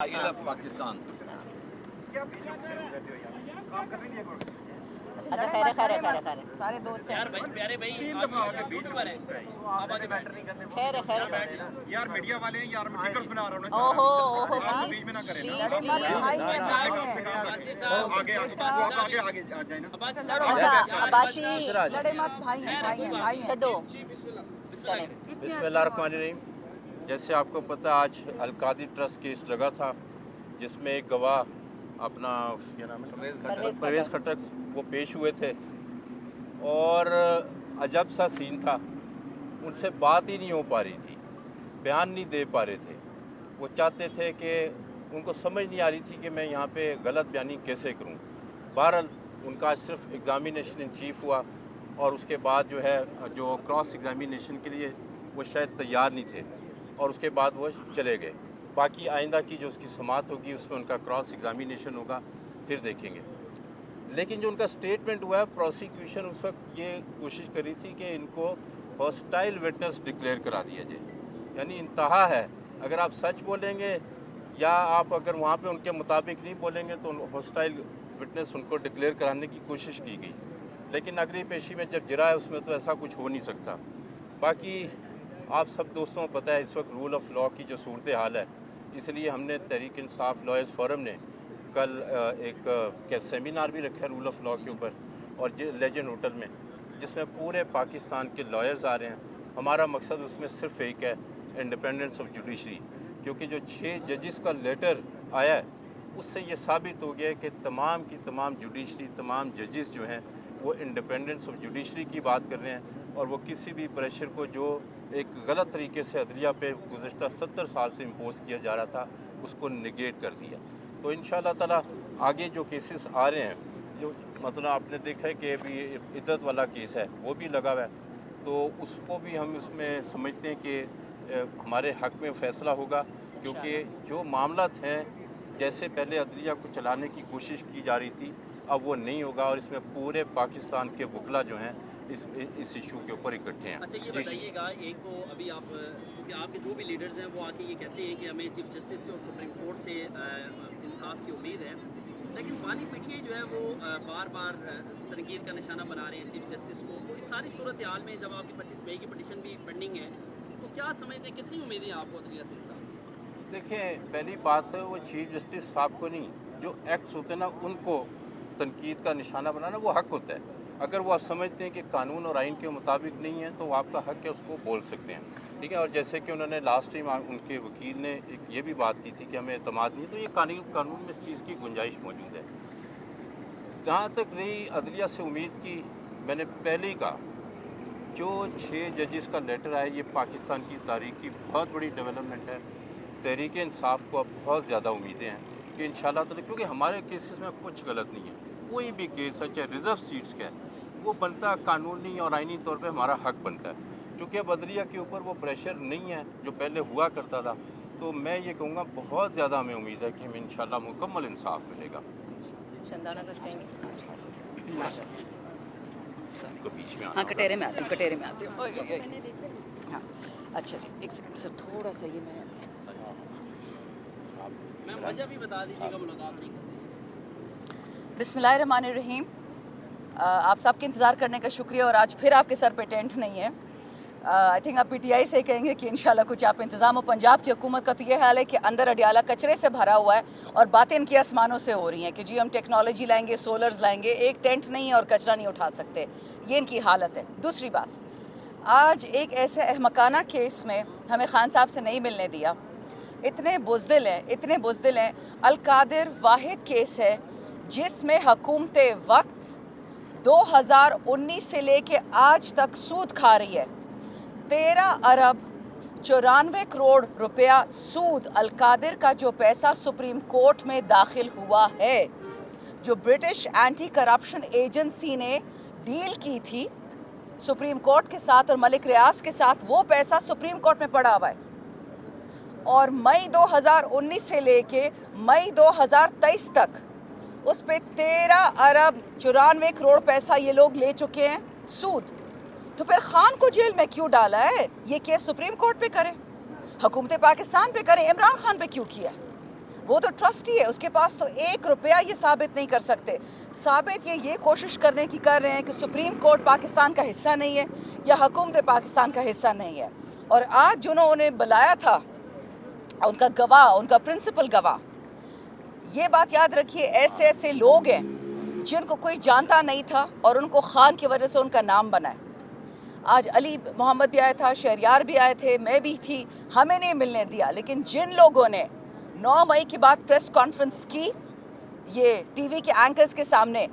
پاکستان اچھا خیر سارے دوست ہیں پیارے بھائی خیر یار میڈیا والے ہیں یار ویڈیوز بنا رہا ہوں اوہو آپ بیچ میں نہ کریں آگے آگے آ جائیں نا اچھا عباسی لڑے مت بھائی ہیں چھڈو چلیں بسم اللہ الرحمن الرحیم. جیسے آپ کو پتہ آج القادری ٹرسٹ کیس لگا تھا جس میں ایک گواہ اپنا کیا نام ہے پرویز کھٹر وہ پیش ہوئے تھے اور عجب سا سین تھا. ان سے بات ہی نہیں ہو پا رہی تھی, بیان نہیں دے پا رہے تھے. وہ چاہتے تھے کہ ان کو سمجھ نہیں آ رہی تھی کہ میں یہاں پہ غلط بیانی کیسے کروں. بہرحال ان کا صرف ایگزامینیشن ان چیف ہوا اور اس کے بعد جو ہے جو کراس ایگزامینیشن کے لیے وہ شاید تیار نہیں تھے اور اس کے بعد وہ چلے گئے. باقی آئندہ کی جو اس کی سماعت ہوگی اس میں ان کا کراس ایگزامینیشن ہوگا, پھر دیکھیں گے. لیکن جو ان کا سٹیٹمنٹ ہوا ہے, پروسیکیوشن اس وقت یہ کوشش کری تھی کہ ان کو ہاسٹائل وٹنس ڈکلیئر کرا دیا جائے. یعنی انتہا ہے, اگر آپ سچ بولیں گے یا آپ اگر وہاں پہ ان کے مطابق نہیں بولیں گے تو ہاسٹائل وٹنس ان کو ڈکلیئر کرانے کی کوشش کی گئی. لیکن نگری پیشی میں جب جرا ہے اس میں تو ایسا کچھ ہو نہیں سکتا. باقی آپ سب دوستوں کو پتہ ہے اس وقت رول آف لاء کی جو صورت حال ہے, اس لیے ہم نے تحریک انصاف لائرز فورم نے کل ایک سیمینار بھی رکھا ہے رول آف لاء کے اوپر اور لیجنڈ ہوٹل میں, جس میں پورے پاکستان کے لائرز آ رہے ہیں. ہمارا مقصد اس میں صرف ایک ہے, انڈیپینڈنس آف جوڈیشری. کیونکہ جو 6 ججز کا لیٹر آیا ہے اس سے یہ ثابت ہو گیا ہے کہ تمام کی تمام جوڈیشری, تمام ججز جو ہیں وہ انڈیپینڈنس آف جوڈیشری کی بات کر رہے ہیں اور وہ کسی بھی پریشر کو جو ایک غلط طریقے سے عدلیہ پہ گزشتہ 70 سال سے امپوز کیا جا رہا تھا اس کو نگیٹ کر دیا. تو انشاءاللہ تعالیٰ آگے جو کیسز آ رہے ہیں, جو مطلب آپ نے دیکھا ہے کہ ابھی عدت والا کیس ہے وہ بھی لگا ہوا ہے, تو اس کو بھی ہم اس میں سمجھتے ہیں کہ ہمارے حق میں فیصلہ ہوگا. کیونکہ جو معاملات ہیں جیسے پہلے عدلیہ کو چلانے کی کوشش کی جا رہی تھی اب وہ نہیں ہوگا, اور اس میں پورے پاکستان کے وکلا جو ہیں اس ایشو کے اوپر اکٹھے ہیں. اچھا یہ بتائیے گا, ایک تو ابھی آپ کہ آپ کے جو بھی لیڈرز ہیں وہ آ کے یہ کہتے ہیں کہ ہمیں چیف جسٹس سے اور سپریم کورٹ سے انصاف کی امید ہے, لیکن بانی میڈیا جو ہے وہ بار بار تنقید کا نشانہ بنا رہے ہیں چیف جسٹس کو. تو اس ساری صورتحال میں جب آپ کی 25 مئی کی پٹیشن بھی پینڈنگ ہے تو کیا سمجھتے ہیں کتنی امیدیں آپ کو عدلیہ سے انصاف؟ دیکھیں پہلی بات ہے وہ چیف جسٹس صاحب کو نہیں, جو ایکٹس ہوتے ہیں نا ان کو تنقید کا نشانہ بنانا وہ حق ہوتا ہے. اگر وہ آپ سمجھتے ہیں کہ قانون اور آئین کے مطابق نہیں ہے تو آپ کا حق ہے, اس کو بول سکتے ہیں, ٹھیک ہے. اور جیسے کہ انہوں نے لاسٹ ٹائم ان کے وکیل نے ایک یہ بھی بات کی تھی کہ ہمیں اعتماد نہیں, تو یہ قانون میں اس چیز کی گنجائش موجود ہے. جہاں تک رہی عدلیہ سے امید کی, میں نے پہلے ہی کہا جو 6 ججز کا لیٹر آیا یہ پاکستان کی تاریخ کی بہت بڑی ڈیولپمنٹ ہے. تحریک انصاف کو اب بہت زیادہ امیدیں ہیں کہ انشاءاللہ تعالی, کیونکہ ہمارے کیسز میں کچھ غلط نہیں ہے. کوئی بھی کیس ہے چاہے ریزرو سیٹس کا ہے وہ بنتا قانونی اور آئینی طور پہ ہمارا حق بنتا ہے. چونکہ اب عدلیہ کے اوپر وہ پریشر نہیں ہے جو پہلے ہوا کرتا تھا, تو میں یہ کہوں گا بہت زیادہ ہمیں امید ہے کہ ہمیں انشاءاللہ مکمل انصاف ملے گا. چندانہ کچھ کہیں گے؟ کو بیچ میں ہاں کٹہرے میں آتی ہوں. ہاں اچھا جی ایک سیکنڈ سر, تھوڑا سا یہ میں میم وجہ بھی بتا دیجیے گا ملاقات نہیں کرتے. بسم اللہ الرحمن الرحیم. آپ سب کے انتظار کرنے کا شکریہ, اور آج پھر آپ کے سر پہ ٹینٹ نہیں ہے. آئی تھنک آپ پی ٹی آئی سے کہیں گے کہ انشاءاللہ کچھ آپ انتظام ہو. پنجاب کی حکومت کا تو یہ حال ہے کہ اندر اڈیالہ کچرے سے بھرا ہوا ہے اور باتیں ان کی آسمانوں سے ہو رہی ہیں کہ جی ہم ٹیکنالوجی لائیں گے, سولرز لائیں گے, ایک ٹینٹ نہیں ہے اور کچرا نہیں اٹھا سکتے. یہ ان کی حالت ہے. دوسری بات, آج ایک ایسے احمقانہ کیس میں ہمیں خان صاحب سے نہیں ملنے دیا. اتنے بزدل ہیں. القادر واحد کیس ہے جس میں حکومت وقت 2019 سے لے کے آج تک سود کھا رہی ہے. 13 ارب 94 کروڑ روپیہ سود. القادر کا جو پیسہ سپریم کورٹ میں داخل ہوا ہے, جو برٹش اینٹی کرپشن ایجنسی نے ڈیل کی تھی سپریم کورٹ کے ساتھ اور ملک ریاض کے ساتھ, وہ پیسہ سپریم کورٹ میں پڑا ہوا ہے. اور مئی 2019 سے لے کے مئی 2023 تک اس پہ 13 ارب 94 کروڑ پیسہ یہ لوگ لے چکے ہیں سود. تو پھر خان کو جیل میں کیوں ڈالا ہے؟ یہ کیس سپریم کورٹ پہ کرے, حکومت پاکستان پہ کرے, عمران خان پہ کیوں کیا؟ وہ تو ٹرسٹی ہے, اس کے پاس تو 1 روپیہ یہ ثابت نہیں کر سکتے. ثابت یہ کوشش کرنے کی کر رہے ہیں کہ سپریم کورٹ پاکستان کا حصہ نہیں ہے یا حکومت پاکستان کا حصہ نہیں ہے. اور آج جنہوں نے بلایا تھا ان کا گواہ, ان کا پرنسپل گواہ, یہ بات یاد رکھیے ایسے ایسے لوگ ہیں جن کو کوئی جانتا نہیں تھا اور ان کو خان کی وجہ سے ان کا نام بنا ہے. آج علی محمد بھی آیا تھا, شہریار بھی آئے تھے, میں بھی تھی, ہمیں نہیں ملنے دیا. لیکن جن لوگوں نے 9 مئی کی بعد پریس کانفرنس کی یہ ٹی وی کے اینکرز کے سامنے,